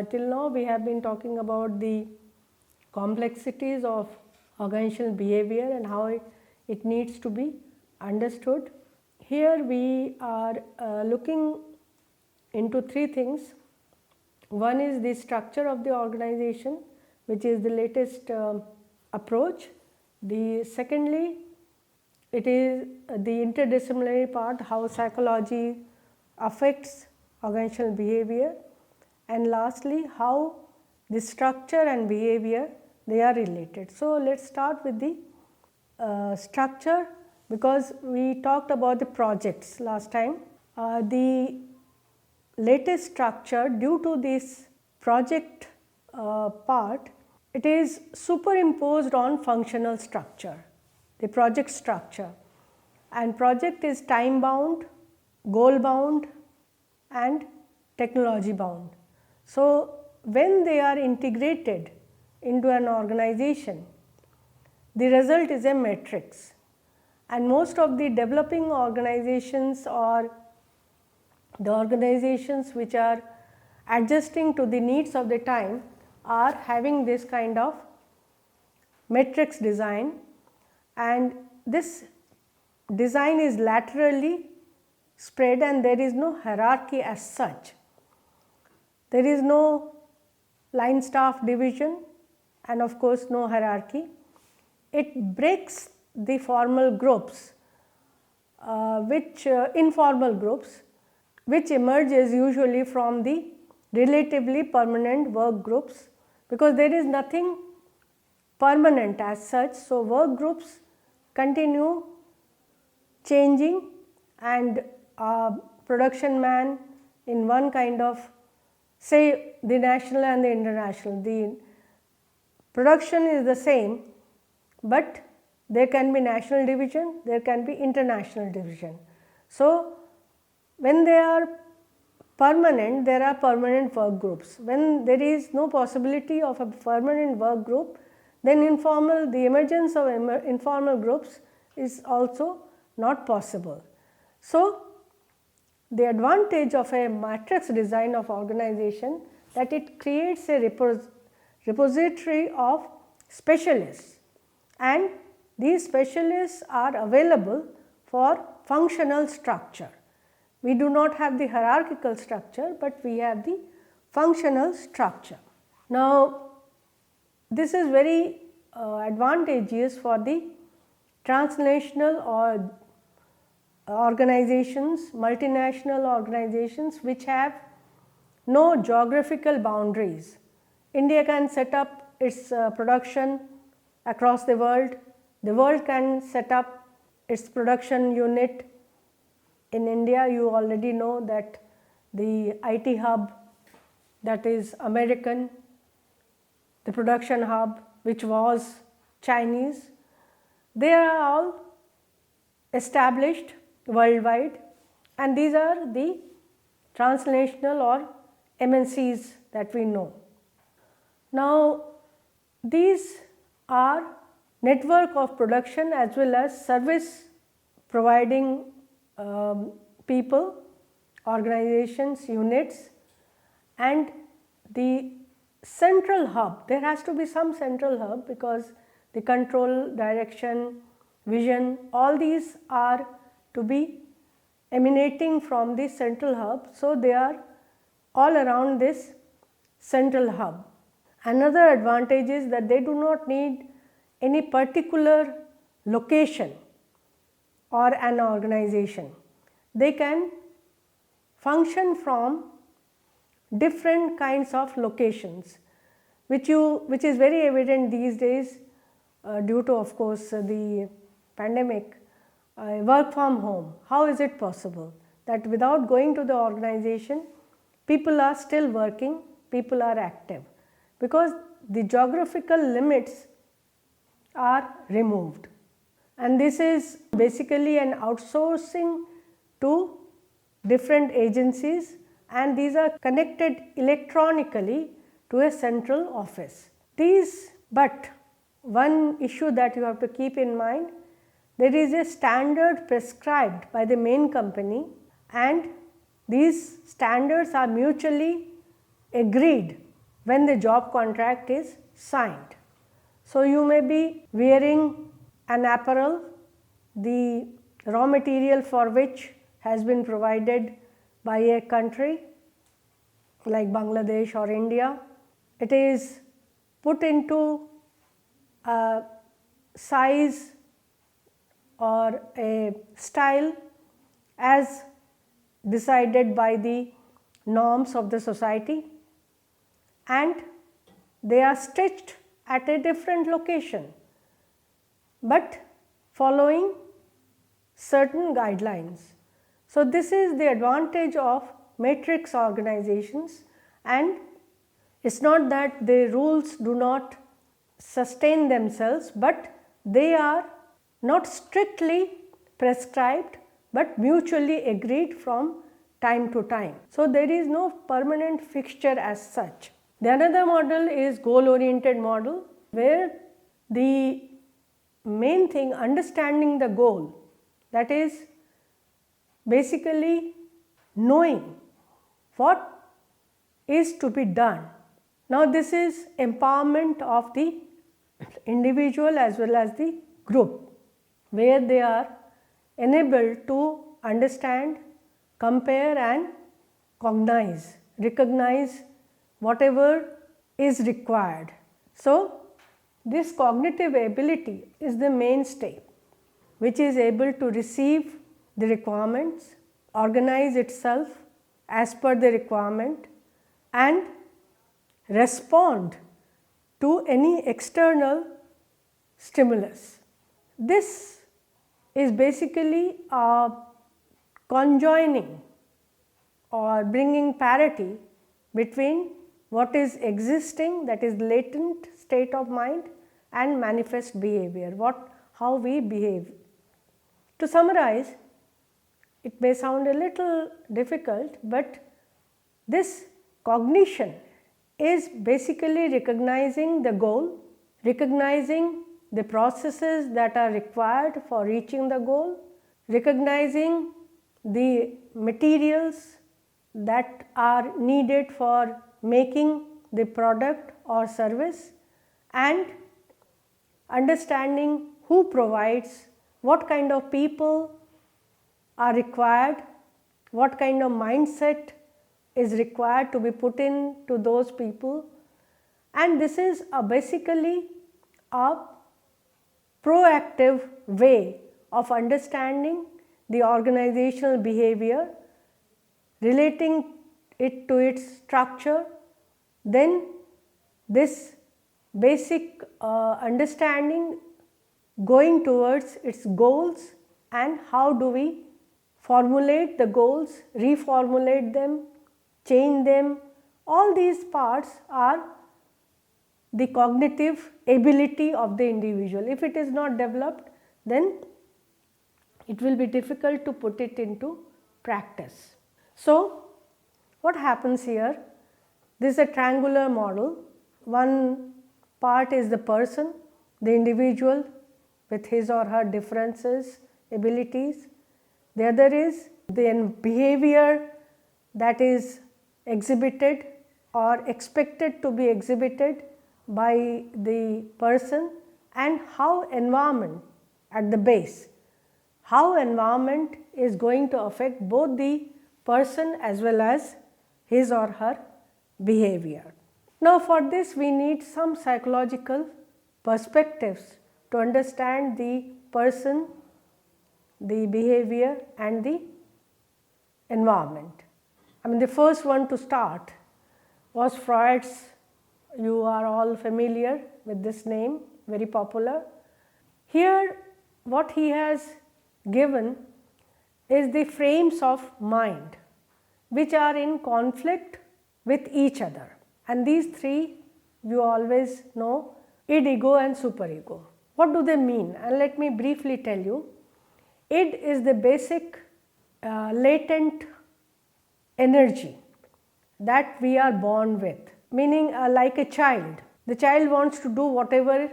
Till now we have been talking about the complexities of organizational behavior and how it needs to be understood. Here we are looking into three things. One is the structure of the organization, which is the latest approach. Secondly, it is the interdisciplinary part, how psychology affects organizational behavior, and lastly how the structure and behavior, they are related. So, let us start with the structure, because we talked about the projects last time. The latest structure, due to this project part, it is superimposed on functional structure, the project structure, and project is time bound, goal bound and technology bound. So, when they are integrated into an organization, the result is a matrix, and most of the developing organizations or the organizations which are adjusting to the needs of the time are having this kind of matrix design, and this design is laterally spread and there is no hierarchy as such. There is no line staff division and of course no hierarchy. It breaks the formal groups, informal groups, which emerges usually from the relatively permanent work groups, because there is nothing permanent as such. So, work groups continue changing, and production man in one kind of, say, the national and the international, the production is the same, but there can be national division, there can be international division. So, when they are permanent, there are permanent work groups. When there is no possibility of a permanent work group, then the emergence of informal groups is also not possible. So, the advantage of a matrix design of organization, that it creates a repository of specialists, and these specialists are available for functional structure. We do not have the hierarchical structure, but we have the functional structure. Now, this is very advantageous for the transnational or organizations, multinational organizations which have no geographical boundaries. India can set up its production across the world can set up its production unit. In India, you already know that the IT hub, that is American, the production hub which was Chinese, they are all established worldwide, and these are the transnational or MNCs that we know. Now, these are network of production as well as service providing people, organizations, units, and the central hub. There has to be some central hub, because the control, direction, vision, all these are to be emanating from the central hub. So, they are all around this central hub. Another advantage is that they do not need any particular location or an organization. They can function from different kinds of locations, which is very evident these days due to, of course, the pandemic. Work from home, how is it possible that without going to the organization, people are still working, people are active? Because the geographical limits are removed, and this is basically an outsourcing to different agencies, and these are connected electronically to a central office. But one issue that you have to keep in mind, there is a standard prescribed by the main company, and these standards are mutually agreed when the job contract is signed. So, you may be wearing an apparel, the raw material for which has been provided by a country like Bangladesh or India. It is put into a size or a style as decided by the norms of the society, and they are stitched at a different location, but following certain guidelines. So, this is the advantage of matrix organizations, and it is not that the rules do not sustain themselves, but they are not strictly prescribed, but mutually agreed from time to time. So, there is no permanent fixture as such. The another model is goal oriented model, where the main thing, understanding the goal, that is basically knowing what is to be done. Now, this is empowerment of the individual as well as the group, where they are enabled to understand, compare and cognize, recognize whatever is required. So, this cognitive ability is the mainstay which is able to receive the requirements, organize itself as per the requirement and respond to any external stimulus. This is basically a conjoining or bringing parity between what is existing, that is latent state of mind, and manifest behavior, how we behave. To summarize, it may sound a little difficult, but this cognition is basically recognizing the goal, recognizing the processes that are required for reaching the goal, recognizing the materials that are needed for making the product or service, and understanding who provides, what kind of people are required, what kind of mindset is required to be put into those people, and this is basically a proactive way of understanding the organizational behavior, relating it to its structure, then this basic understanding going towards its goals, and how do we formulate the goals, reformulate them, change them. All these parts are the cognitive ability of the individual. If it is not developed, then it will be difficult to put it into practice. So, what happens here? This is a triangular model. One part is the person, the individual with his or her differences, abilities. The other is the behavior that is exhibited or expected to be exhibited by the person, and how environment at the base, how environment is going to affect both the person as well as his or her behavior. Now, for this we need some psychological perspectives to understand the person, the behavior and the environment. I mean, the first one to start was Freud's. You are all familiar with this name, very popular. Here what he has given is the frames of mind which are in conflict with each other, and these three you always know: id, ego and superego. What do they mean? And let me briefly tell you. Id is the basic latent energy that we are born with, meaning like a child. The child wants to do whatever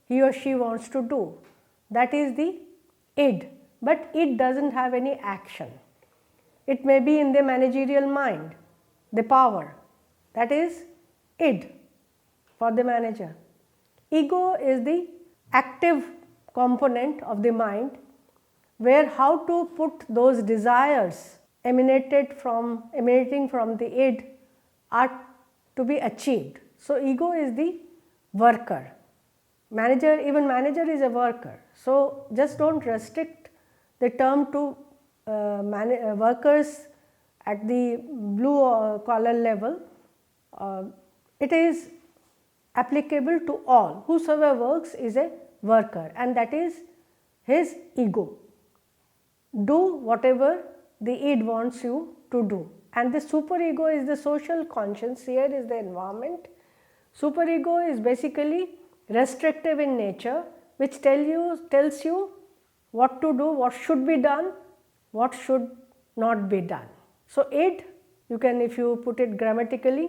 he or she wants to do. That is the id, but it does not have any action. It may be in the managerial mind, the power, that is id. for the manager. Ego is the active component of the mind, where how to put those desires emanating from the id are to be achieved. So ego is the worker. Even manager is a worker. So just don't restrict the term to workers at the blue collar level. It is applicable to all. Whosoever works is a worker, and that is his ego. Do whatever the id wants you to do. And the superego is the social conscience. Here is the environment. Superego is basically restrictive in nature, which tells you what to do, what should be done, what should not be done. So id, you can, if you put it grammatically,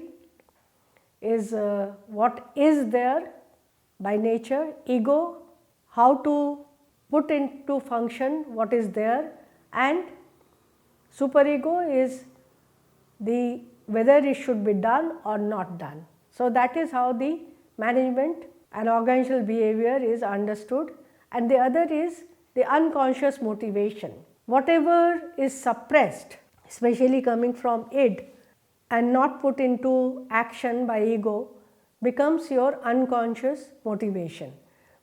is what is there by nature. Ego, how to put into function what is there, and superego is the whether it should be done or not done. So that is how the management and organizational behavior is understood. And the other is the unconscious motivation. Whatever is suppressed, especially coming from id, and not put into action by ego, becomes your unconscious motivation.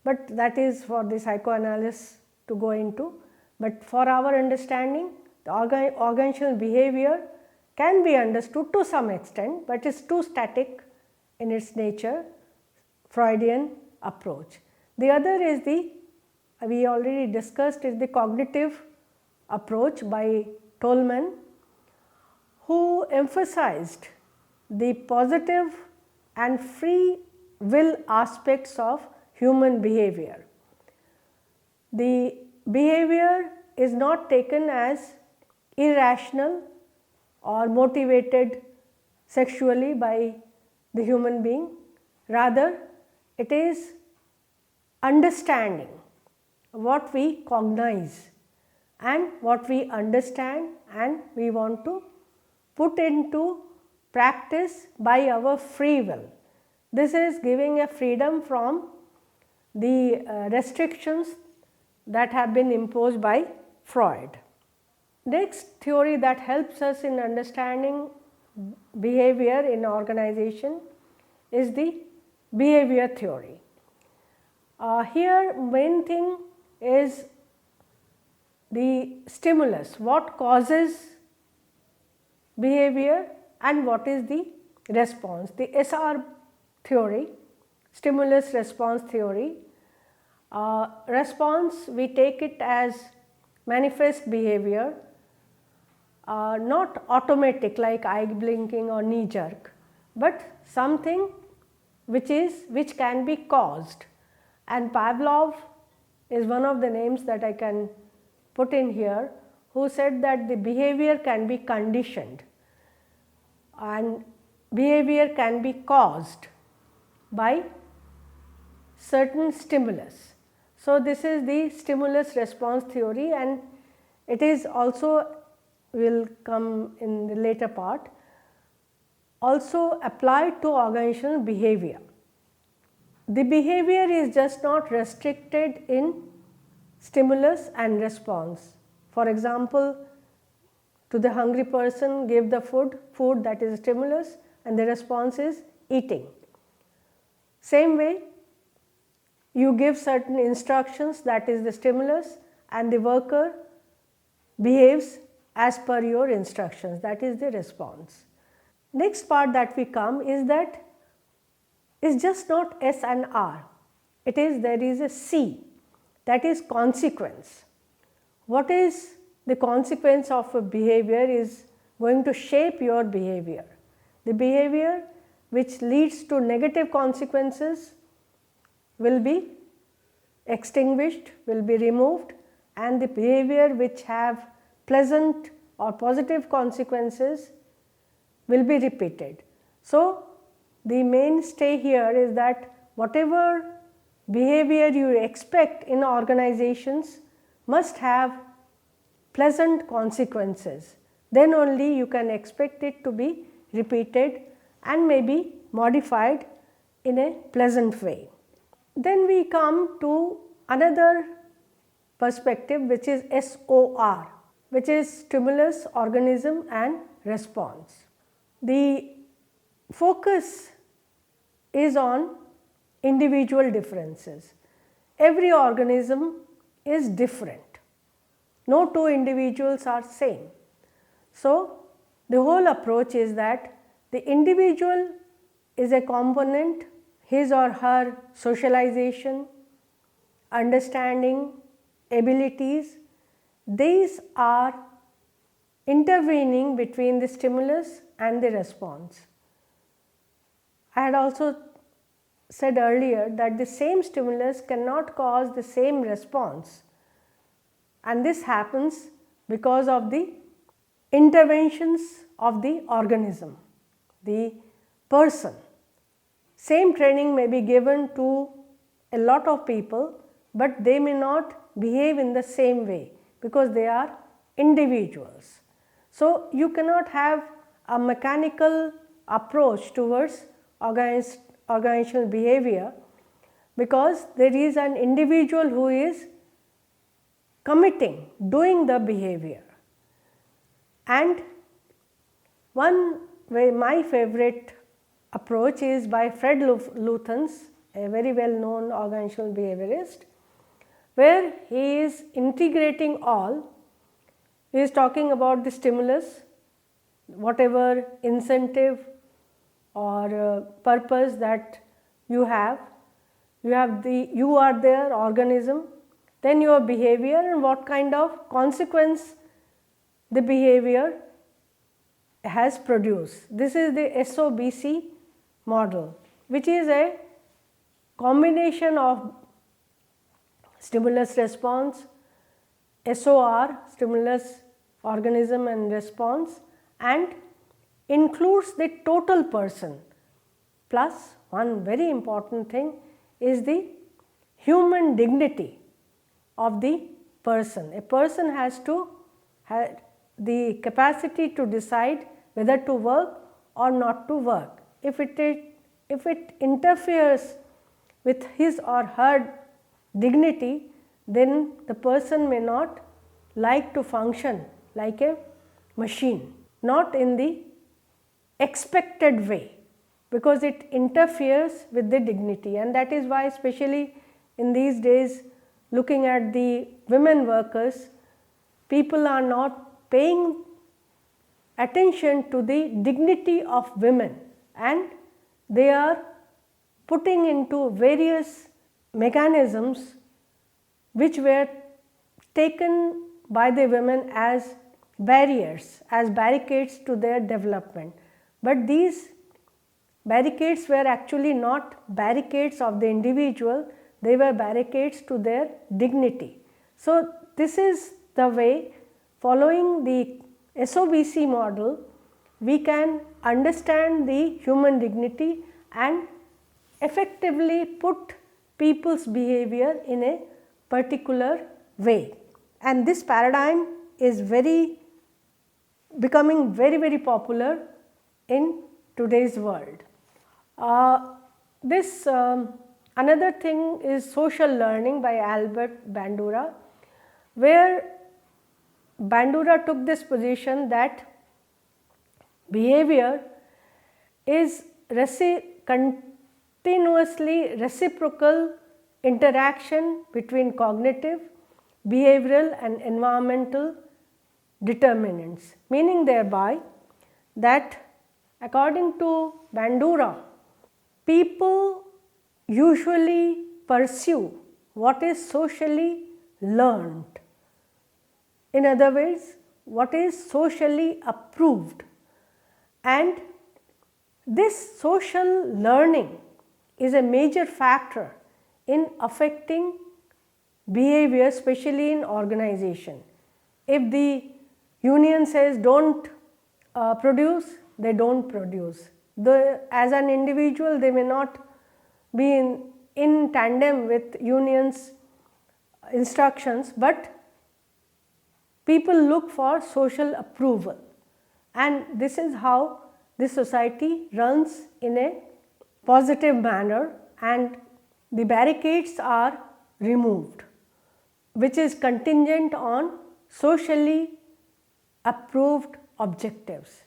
But that is for the psychoanalyst to go into. But for our understanding, the organizational behavior can be understood to some extent, but is too static in its nature, Freudian approach. The other is we already discussed, is the cognitive approach by Tolman, who emphasized the positive and free will aspects of human behavior. The behavior is not taken as irrational or motivated sexually by the human being, rather it is understanding what we cognize and what we understand and we want to put into practice by our free will. This is giving a freedom from the restrictions that have been imposed by Freud. Next theory that helps us in understanding behavior in organization is the behavior theory. Here main thing is the stimulus, what causes behavior and what is the response. The SR theory, stimulus response theory, response we take it as manifest behavior, not automatic like eye blinking or knee jerk, but something which can be caused. And Pavlov is one of the names that I can put in here, who said that the behavior can be conditioned and behavior can be caused by certain stimulus. So this is the stimulus response theory, and it is also, will come in the later part, also applied to organizational behavior. The behavior is just not restricted in stimulus and response. For example, to the hungry person give the food that is a stimulus, and the response is eating. Same way, you give certain instructions, that is the stimulus, and the worker behaves as per your instructions, that is the response. Next part that we come is that is just not S and R, it is there is a C, that is consequence. What is the consequence of a behavior is going to shape your behavior. The behavior which leads to negative consequences will be extinguished, will be removed, and the behavior which have pleasant or positive consequences will be repeated. So the mainstay here is that whatever behavior you expect in organizations must have pleasant consequences, then only you can expect it to be repeated and maybe modified in a pleasant way. Then we come to another perspective, which is SOR, which is stimulus, organism and response. The focus is on individual differences. Every organism is different. No two individuals are same. So, the whole approach is that the individual is a component, his or her socialization, understanding, abilities, these are intervening between the stimulus and the response. I had also said earlier that the same stimulus cannot cause the same response, and this happens because of the interventions of the organism, the person. Same training may be given to a lot of people, but they may not behave in the same way because they are individuals. So, you cannot have a mechanical approach towards organizational behavior, because there is an individual who is committing, doing the behavior. And one way, my favorite approach is by Fred Luthans, a very well known organizational behaviorist, where he is integrating all. He is talking about the stimulus, whatever incentive or purpose that you have the you are there organism, then your behavior and what kind of consequence the behavior has produced. This is the Sobc model, which is a combination of stimulus response, SOR, stimulus, organism and response, and includes the total person, plus one very important thing is the human dignity of the person. A person has to have the capacity to decide whether to work or not to work. If it interferes with his or her dignity, then the person may not like to function like a machine, not in the expected way, because it interferes with the dignity. And that is why, especially in these days, looking at the women workers, people are not paying attention to the dignity of women, and they are putting into various mechanisms which were taken by the women as barriers, as barricades to their development. But these barricades were actually not barricades of the individual, they were barricades to their dignity. So, this is the way, following the Sobc model, we can understand the human dignity and effectively put people's behavior in a particular way. And this paradigm is becoming very popular in today's world. Another thing is social learning by Albert Bandura, where Bandura took this position that behavior is continuously reciprocal interaction between cognitive, behavioral and environmental determinants, meaning thereby that according to Bandura, people usually pursue what is socially learned. In other words, what is socially approved, and this social learning is a major factor in affecting behavior, especially in organization. If the union says don't produce, they don't produce. As an individual, they may not be in tandem with union's instructions, but people look for social approval, and this is how this society runs in a positive manner and the barricades are removed, which is contingent on socially approved objectives.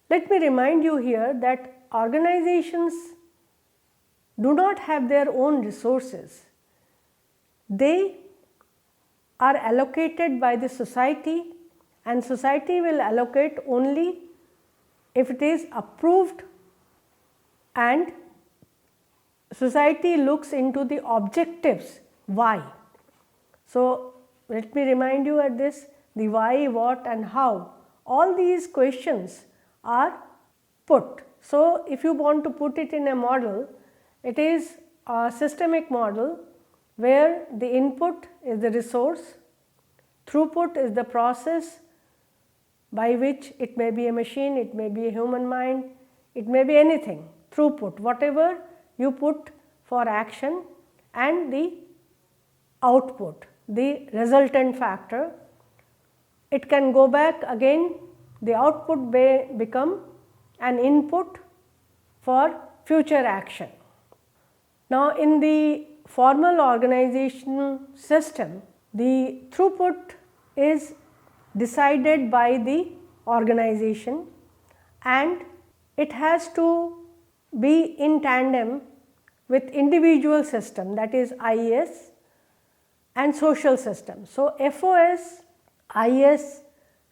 Let me remind you here that organizations do not have their own resources. They are allocated by the society, and society will allocate only if it is approved, and society looks into the objectives why. So, let me remind you at this, the why, what and how, all these questions are put. So, if you want to put it in a model, it is a systemic model where the input is the resource, throughput is the process by which it may be a machine, it may be a human mind, it may be anything, throughput, whatever you put for action, and the output, the resultant factor. It can go back again, the output may become an input for future action. Now, in the formal organizational system, the throughput is decided by the organization and it has to be in tandem with individual system, that is IS, and social system. So, FOS, IS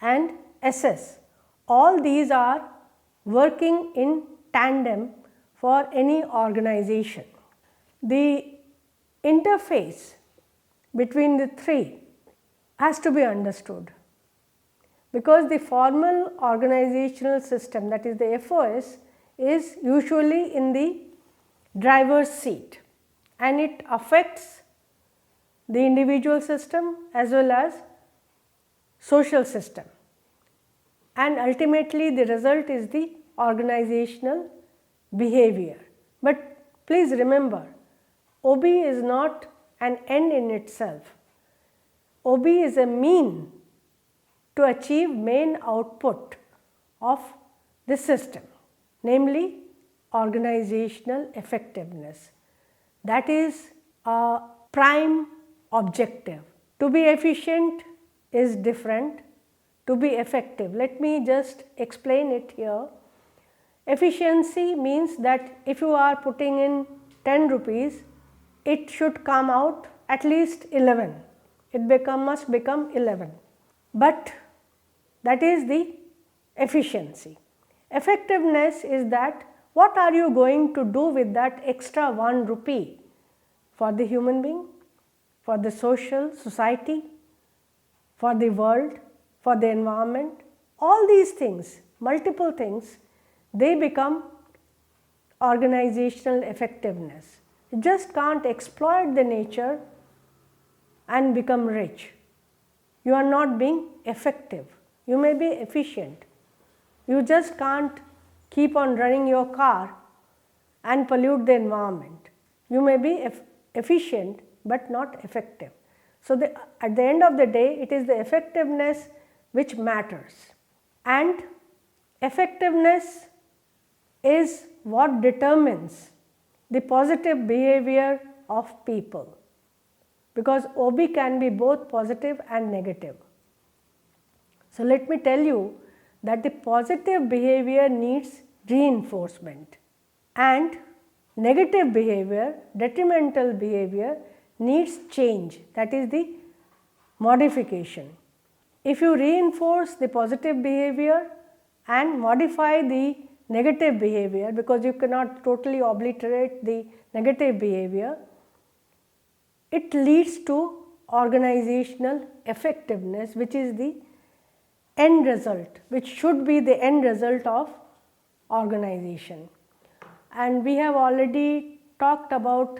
and SS, all these are working in tandem for any organization. The interface between the three has to be understood, because the formal organizational system, that is the FOS, is usually in the driver's seat and it affects the individual system as well as social system, and ultimately the result is the organizational behavior. But please remember, OB is not an end in itself. OB is a mean to achieve main output of the system, namely organizational effectiveness. That is a prime objective. To be efficient is different to be effective. Let me just explain it here. Efficiency means that if you are putting in 10 rupees, it should come out at least 11. It must become 11. But that is the efficiency. Effectiveness is that what are you going to do with that extra 1 rupee for the human being, for the society, for the world, for the environment. All these things, multiple things, they become organizational effectiveness. You just can't exploit the nature and become rich. You are not being effective. You may be efficient. You just can't keep on running your car and pollute the environment. You may be efficient but not effective. So, at the end of the day, it is the effectiveness which matters, and effectiveness is what determines the positive behavior of people, because OB can be both positive and negative. So, let me tell you that the positive behavior needs reinforcement and negative behavior, detrimental behavior, needs change, that is the modification. If you reinforce the positive behavior and modify the negative behavior, because you cannot totally obliterate the negative behavior, it leads to organizational effectiveness, which is the end result, which should be the end result of organization. And we have already talked about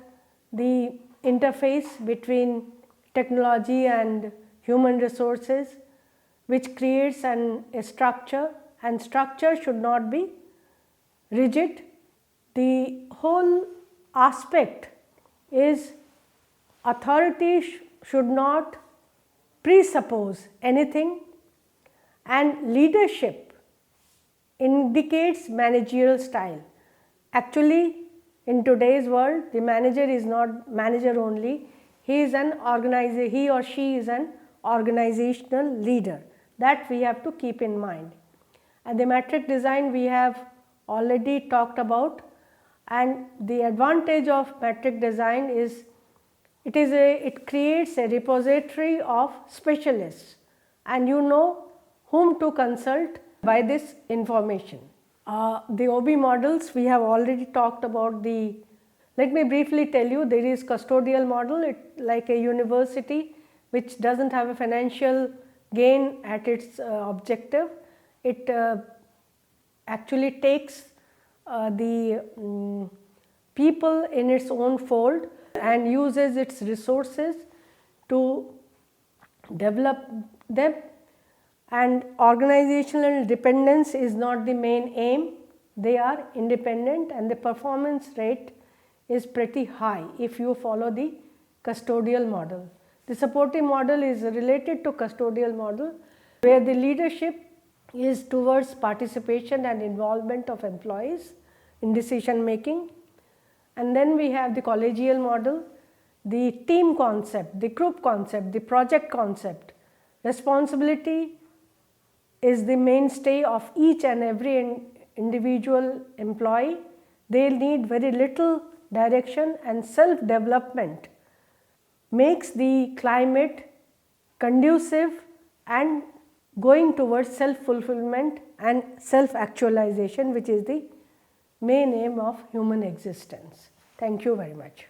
the interface between technology and human resources, which creates a structure, and structure should not be rigid. The whole aspect is authority should not presuppose anything, and leadership indicates managerial style. Actually, In today's world, the manager is not manager only, he or she is an organizational leader. That we have to keep in mind. And the metric design we have already talked about, and the advantage of metric design is it creates a repository of specialists, and you know whom to consult by this information. The OB models we have already talked about. Let me briefly tell you, there is custodial model, like a university which does not have a financial gain at its objective. It actually takes the people in its own fold and uses its resources to develop them, and organizational dependence is not the main aim. They are independent, and the performance rate is pretty high if you follow the custodial model. The supportive model is related to custodial model, where the leadership is towards participation and involvement of employees in decision making. And then we have the collegial model, the team concept, the group concept, the project concept. Responsibility is the mainstay of each and every individual employee. They need very little direction, and self-development makes the climate conducive and going towards self-fulfillment and self-actualization, which is the main aim of human existence. Thank you very much.